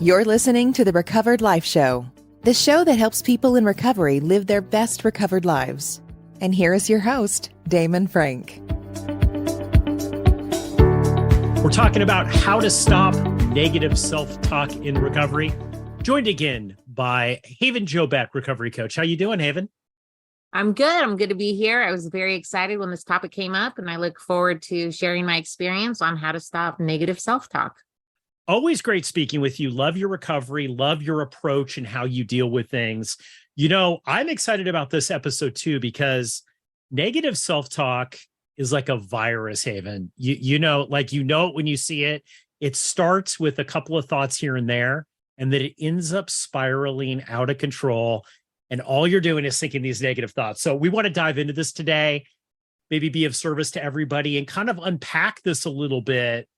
You're listening to the Recovered Life Show, the show that helps people in recovery live their best recovered lives. And here is your host, Damon Frank. We're talking about how to stop negative self-talk in recovery. Joined again by Jo Beck, recovery coach. How you doing, Haven? I'm good. I'm good to be here. I was very excited when this topic came up, and I look forward to sharing my experience on how to stop negative self-talk. Always great speaking with you. Love your recovery, love your approach and how you deal with things. You know, I'm excited about this episode too, because negative self-talk is like a virus, Haven. You know it when you see it. It starts with a couple of thoughts here and there, and then it ends up spiraling out of control. And all you're doing is thinking these negative thoughts. So we want to dive into this today, maybe be of service to everybody and kind of unpack this a little bit.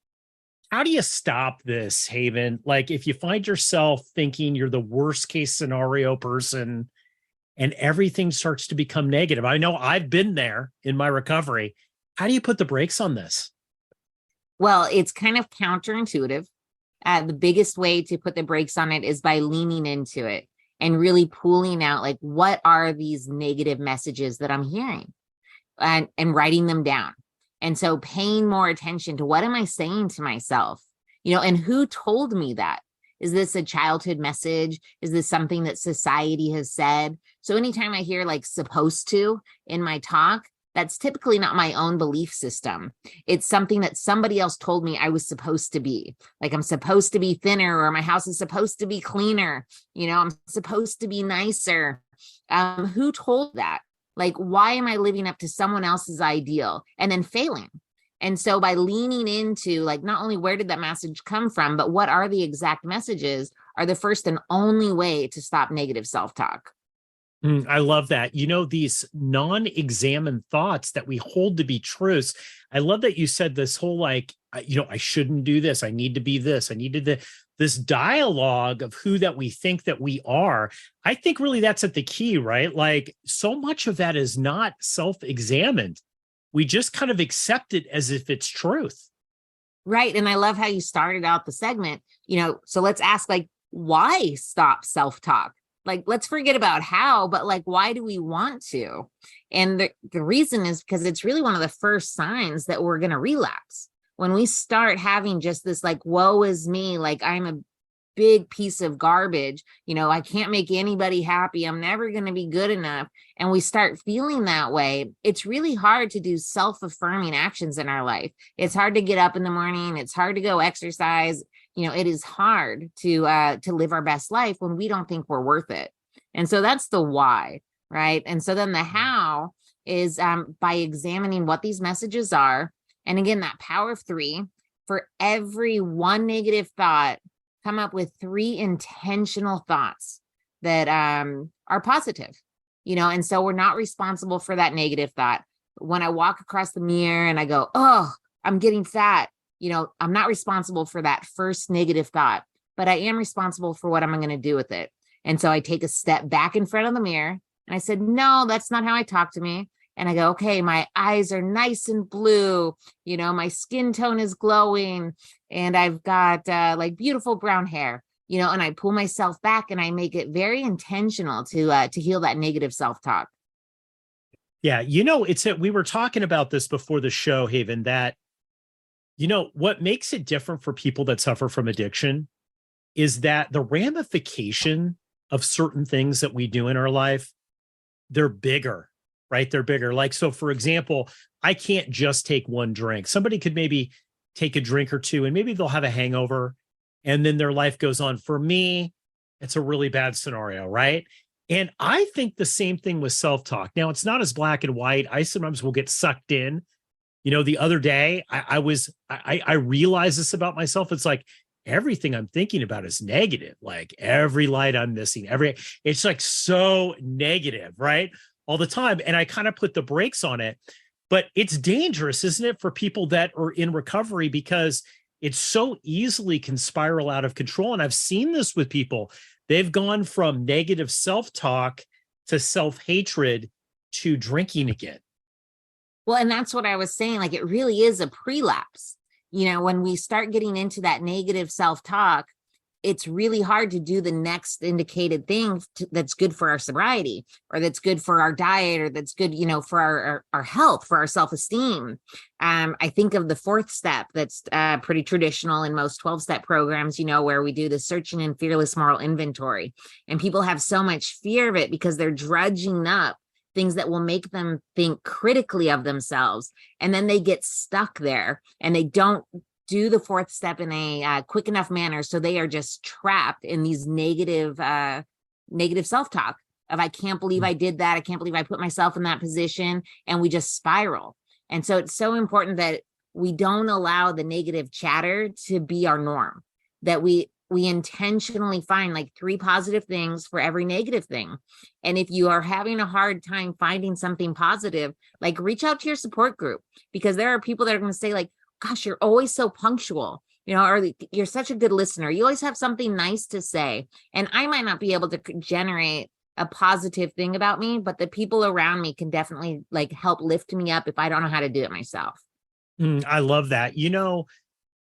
How do you stop this, Haven? Like if you find yourself thinking you're the worst case scenario person and everything starts to become negative. I know I've been there in my recovery. How do you put the brakes on this? Well, it's kind of counterintuitive. The biggest way to put the brakes on it is by leaning into it and really pulling out, like, what are these negative messages that I'm hearing, and writing them down. And so paying more attention to what am I saying to myself, and who told me that? Is this a childhood message? Is this something that society has said? So anytime I hear like supposed to in my talk, that's typically not my own belief system. It's something that somebody else told me I was supposed to be. Like I'm supposed to be thinner, or my house is supposed to be cleaner. I'm supposed to be nicer. Who told that? Like, why am I living up to someone else's ideal and then failing? And so by leaning into like, not only where did that message come from, but what are the exact messages are the first and only way to stop negative self-talk. I love that. These non-examined thoughts that we hold to be truths. I love that you said this whole I shouldn't do this. I need to be this. I needed this dialogue of who that we think that we are. I think really that's at the key, right? Like so much of that is not self-examined. We just kind of accept it as if it's truth. Right. And I love how you started out the segment, so let's ask why stop self-talk? Like, let's forget about how, but why do we want to? And the reason is because it's really one of the first signs that we're going to relapse. When we start having just this woe is me, I'm a big piece of garbage, I can't make anybody happy, I'm never going to be good enough. And we start feeling that way. It's really hard to do self-affirming actions in our life. It's hard to get up in the morning. It's hard to go exercise. It is hard to live our best life when we don't think we're worth it. And so that's the why, right? And so then the how is by examining what these messages are. And again, that power of 3, for every one negative thought, come up with 3 intentional thoughts that are positive, and so we're not responsible for that negative thought. When I walk across the mirror and I go, oh, I'm getting fat, I'm not responsible for that first negative thought, but I am responsible for what I'm going to do with it. And so I take a step back in front of the mirror and I said, no, that's not how I talk to me. And I go, okay, my eyes are nice and blue, my skin tone is glowing, and I've got beautiful brown hair, and I pull myself back and I make it very intentional to heal that negative self-talk. Yeah. We were talking about this before the show, Haven, that what makes it different for people that suffer from addiction is that the ramification of certain things that we do in our life, they're bigger, right? They're bigger. So for example, I can't just take one drink. Somebody could maybe take a drink or two and maybe they'll have a hangover and then their life goes on. For me, it's a really bad scenario, right? And I think the same thing with self-talk. Now, it's not as black and white. I sometimes will get sucked in. The other day I realized this about myself. It's like everything I'm thinking about is negative. Like every light I'm missing, it's like so negative, right? All the time. And I kind of put the brakes on it, but it's dangerous, isn't it? For people that are in recovery, because it so easily can spiral out of control. And I've seen this with people. They've gone from negative self-talk to self-hatred to drinking again. Well, and that's what I was saying. It really is a prelapse. When we start getting into that negative self-talk, it's really hard to do the next indicated thing that's good for our sobriety, or that's good for our diet, or that's good, for our health, for our self-esteem. I think of the fourth step that's pretty traditional in most 12-step programs, where we do the searching and fearless moral inventory. And people have so much fear of it because they're drudging up things that will make them think critically of themselves. And then they get stuck there and they don't do the fourth step in a quick enough manner. So they are just trapped in these negative self-talk of, I can't believe I did that. I can't believe I put myself in that position. And we just spiral. And so it's so important that we don't allow the negative chatter to be our norm, that we intentionally find like 3 positive things for every negative thing. And if you are having a hard time finding something positive, like reach out to your support group, because there are people that are going to say like, gosh, you're always so punctual, or you're such a good listener. You always have something nice to say. And I might not be able to generate a positive thing about me, but the people around me can definitely like help lift me up if I don't know how to do it myself. I love that.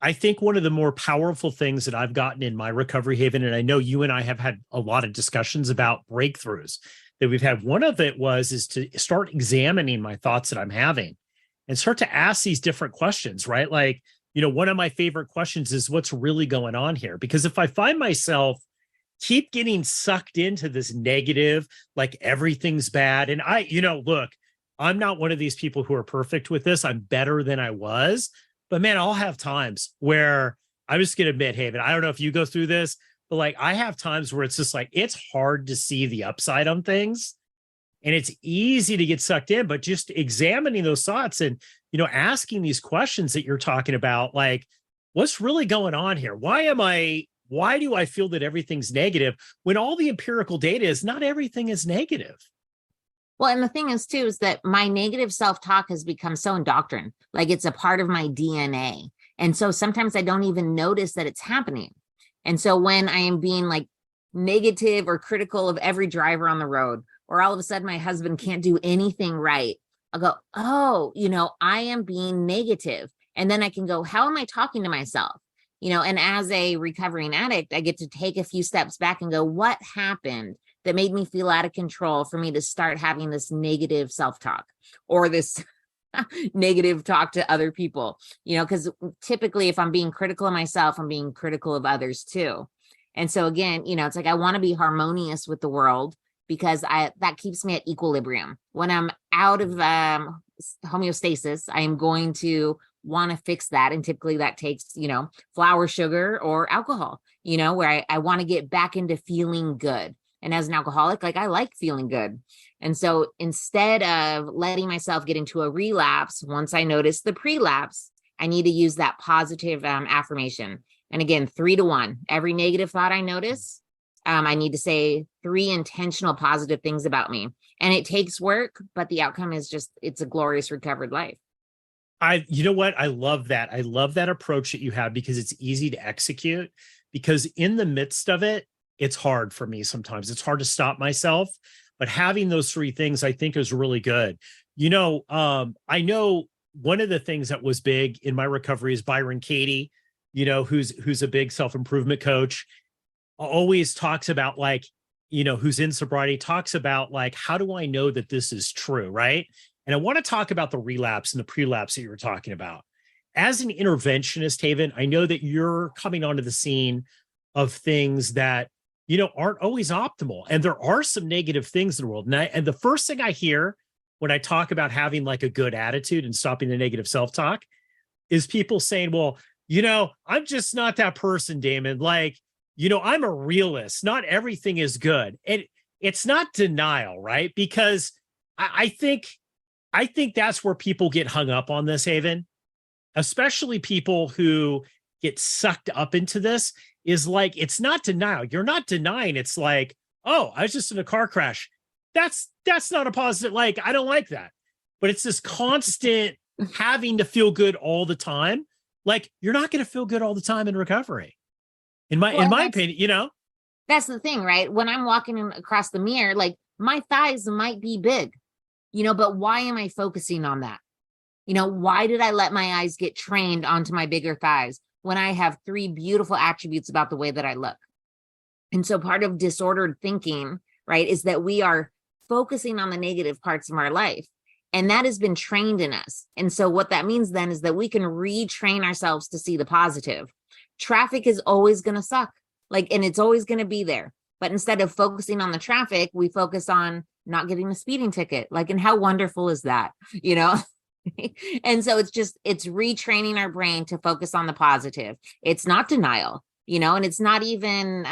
I think one of the more powerful things that I've gotten in my recovery, Haven, and I know you and I have had a lot of discussions about breakthroughs that we've had. One of it is to start examining my thoughts that I'm having and start to ask these different questions, right? Like, one of my favorite questions is, what's really going on here? Because if I find myself keep getting sucked into this negative, like everything's bad. And look, I'm not one of these people who are perfect with this. I'm better than I was. But man, I'll have times where I'm just going to admit, Haven, I don't know if you go through this, but like I have times where it's just like, it's hard to see the upside on things. And it's easy to get sucked in, but just examining those thoughts and, asking these questions that you're talking about, like, what's really going on here? Why do I feel that everything's negative when all the empirical data is not everything is negative? Well, and the thing is too, is that my negative self-talk has become so indoctrined, like it's a part of my DNA. And so sometimes I don't even notice that it's happening. And so when I am being like negative or critical of every driver on the road, or all of a sudden my husband can't do anything right, I'll go, oh, I am being negative. And then I can go, how am I talking to myself? And as a recovering addict, I get to take a few steps back and go, what happened that made me feel out of control for me to start having this negative self-talk or this negative talk to other people, because typically if I'm being critical of myself, I'm being critical of others too. And so again, it's like, I want to be harmonious with the world, because that keeps me at equilibrium. When I'm out of homeostasis, I am going to want to fix that. And typically that takes, flour, sugar, or alcohol, where I want to get back into feeling good. And as an alcoholic, like I like feeling good. And so instead of letting myself get into a relapse, once I notice the prelapse, I need to use that positive affirmation. And again, 3 to 1, every negative thought I notice, I need to say 3 intentional positive things about me. And it takes work, but the outcome is it's a glorious recovered life. You know what? I love that. I love that approach that you have, because it's easy to execute, because in the midst of it, it's hard for me sometimes. It's hard to stop myself, but having those 3 things I think is really good. I know one of the things that was big in my recovery is Byron Katie, who's a big self-improvement coach, always talks about like, who's in sobriety, talks about like, how do I know that this is true? Right. And I want to talk about the relapse and the prelapse that you were talking about. As an interventionist, Haven, I know that you're coming onto the scene of things that, aren't always optimal. And there are some negative things in the world. And the first thing I hear when I talk about having like a good attitude and stopping the negative self-talk is people saying, well, I'm just not that person, Damon. Like, I'm a realist. Not everything is good. And it's not denial, right? Because I think that's where people get hung up on this, Haven, especially people who get sucked up into this. Is like, it's not denial. You're not denying. It's like, oh, I was just in a car crash. That's not a positive. Like, I don't like that. But it's this constant having to feel good all the time. Like, you're not going to feel good all the time in recovery. In my opinion, That's the thing, right? When I'm walking across the mirror, like my thighs might be big, but why am I focusing on that? Why did I let my eyes get trained onto my bigger thighs when I have 3 beautiful attributes about the way that I look? And so part of disordered thinking, right, is that we are focusing on the negative parts of our life. And that has been trained in us. And so what that means then is that we can retrain ourselves to see the positive. Traffic is always going to suck, and it's always going to be there. But instead of focusing on the traffic, we focus on not getting a speeding ticket. And how wonderful is that, And so it's retraining our brain to focus on the positive. It's not denial, and it's not even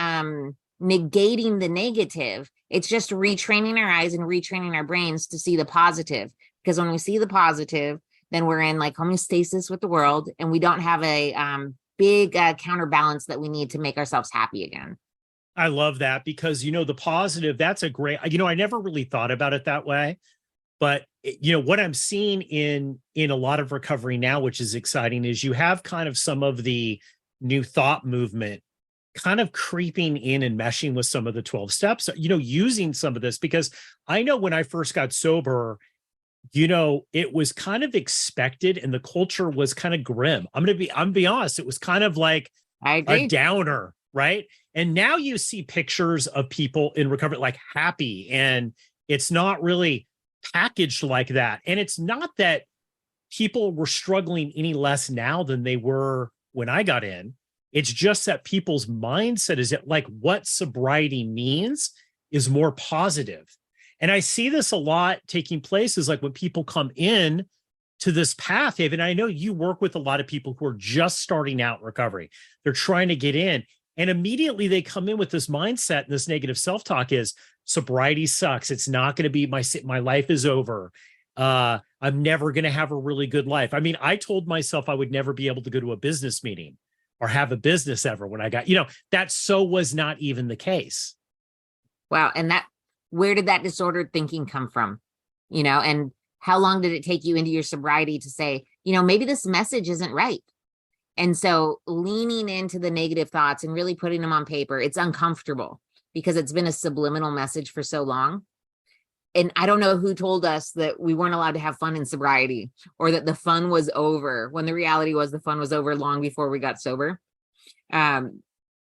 negating the negative. It's just retraining our eyes and retraining our brains to see the positive. Because when we see the positive, then we're in homeostasis with the world, and we don't have a big counterbalance that we need to make ourselves happy again. I love that because, the positive, that's a great, I never really thought about it that way. But, what I'm seeing in a lot of recovery now, which is exciting, is you have kind of some of the new thought movement kind of creeping in and meshing with some of the 12 steps, using some of this, because I know when I first got sober, it was kind of expected and the culture was kind of grim. I'm going to be honest. It was kind of like a downer, right? And now you see pictures of people in recovery, happy, and it's not really packaged like that. And it's not that people were struggling any less now than they were when I got in. It's just that people's mindset is what sobriety means is more positive. And I see this a lot taking place is when people come in to this path, Haven. I know you work with a lot of people who are just starting out recovery. They're trying to get in, and immediately they come in with this mindset, and this negative self-talk is sobriety sucks. It's not going to be my life is over. I'm never going to have a really good life. I told myself I would never be able to go to a business meeting or have a business ever when I got, that was not even the case. Wow. And where did that disordered thinking come from? And how long did it take you into your sobriety to say, maybe this message isn't right? And so leaning into the negative thoughts and really putting them on paper, it's uncomfortable because it's been a subliminal message for so long. And I don't know who told us that we weren't allowed to have fun in sobriety or that the fun was over, when the reality was the fun was over long before we got sober. But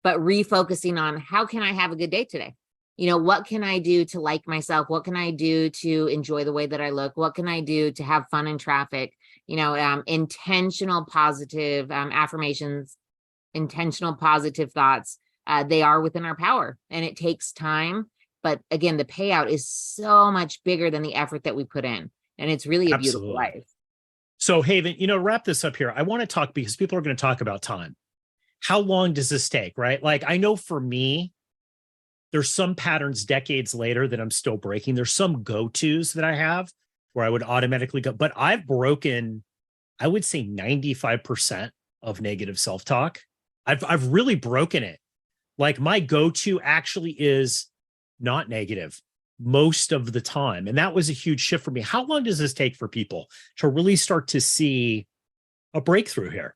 refocusing on how can I have a good day today? What can I do to like myself? What can I do to enjoy the way that I look? What can I do to have fun in traffic? Intentional positive affirmations, intentional positive thoughts. They are within our power, and it takes time. But again, the payout is so much bigger than the effort that we put in. And it's really a beautiful life. So Haven, wrap this up here. I want to talk because people are going to talk about time. How long does this take, right? I know for me, there's some patterns decades later that I'm still breaking. There's some go-tos that I have where I would automatically go, but I've broken, I would say 95% of negative self-talk. I've really broken it. My go-to actually is not negative most of the time. And that was a huge shift for me. How long does this take for people to really start to see a breakthrough here?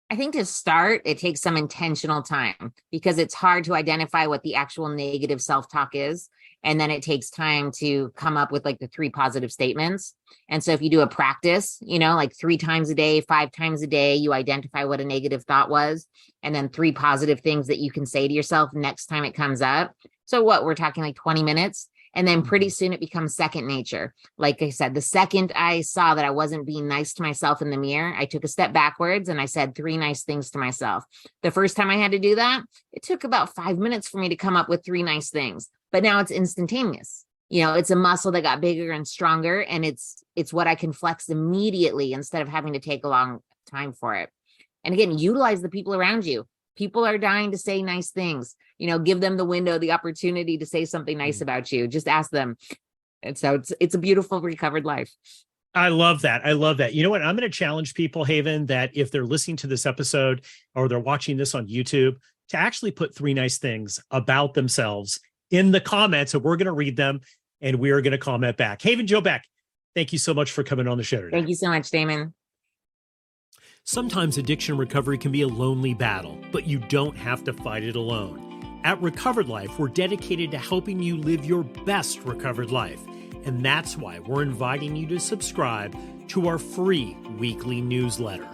I think to start, it takes some intentional time because it's hard to identify what the actual negative self-talk is. And then it takes time to come up with the 3 positive statements. And so if you do a practice, 3 times a day, 5 times a day, you identify what a negative thought was, and then 3 positive things that you can say to yourself next time it comes up. So what, we're talking 20 minutes. And then pretty soon it becomes second nature. Like I said, the second I saw that I wasn't being nice to myself in the mirror, I took a step backwards and I said 3 nice things to myself. The first time I had to do that, it took about 5 minutes for me to come up with 3 nice things. But now it's instantaneous. It's a muscle that got bigger and stronger, and it's what I can flex immediately instead of having to take a long time for it. And again, utilize the people around you. People are dying to say nice things. Give them the window, the opportunity to say something nice about you. Just ask them. And so it's a beautiful recovered life. I love that. I love that. You know what? I'm going to challenge people, Haven, that if they're listening to this episode or they're watching this on YouTube, to actually put 3 nice things about themselves in the comments, and we're going to read them and we are going to comment back. Haven Jo Beck, thank you so much for coming on the show today. Thank you so much, Damon. Sometimes addiction recovery can be a lonely battle, but you don't have to fight it alone. At Recovered Life, we're dedicated to helping you live your best recovered life. And that's why we're inviting you to subscribe to our free weekly newsletter.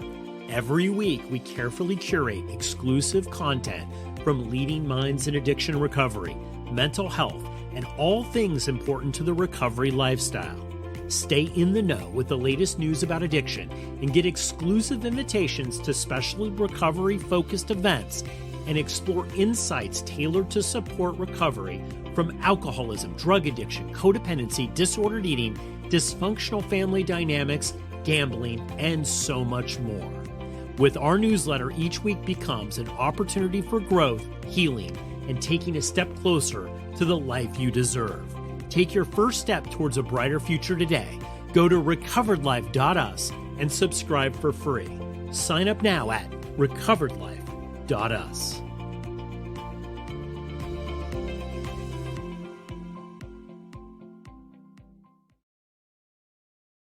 Every week, we carefully curate exclusive content from leading minds in addiction recovery, mental health, and all things important to the recovery lifestyle. Stay in the know with the latest news about addiction and get exclusive invitations to special recovery-focused events and explore insights tailored to support recovery from alcoholism, drug addiction, codependency, disordered eating, dysfunctional family dynamics, gambling, and so much more. With our newsletter, each week becomes an opportunity for growth, healing, and taking a step closer to the life you deserve. Take your first step towards a brighter future today. Go to recoveredlife.us and subscribe for free. Sign up now at recoveredlife.us.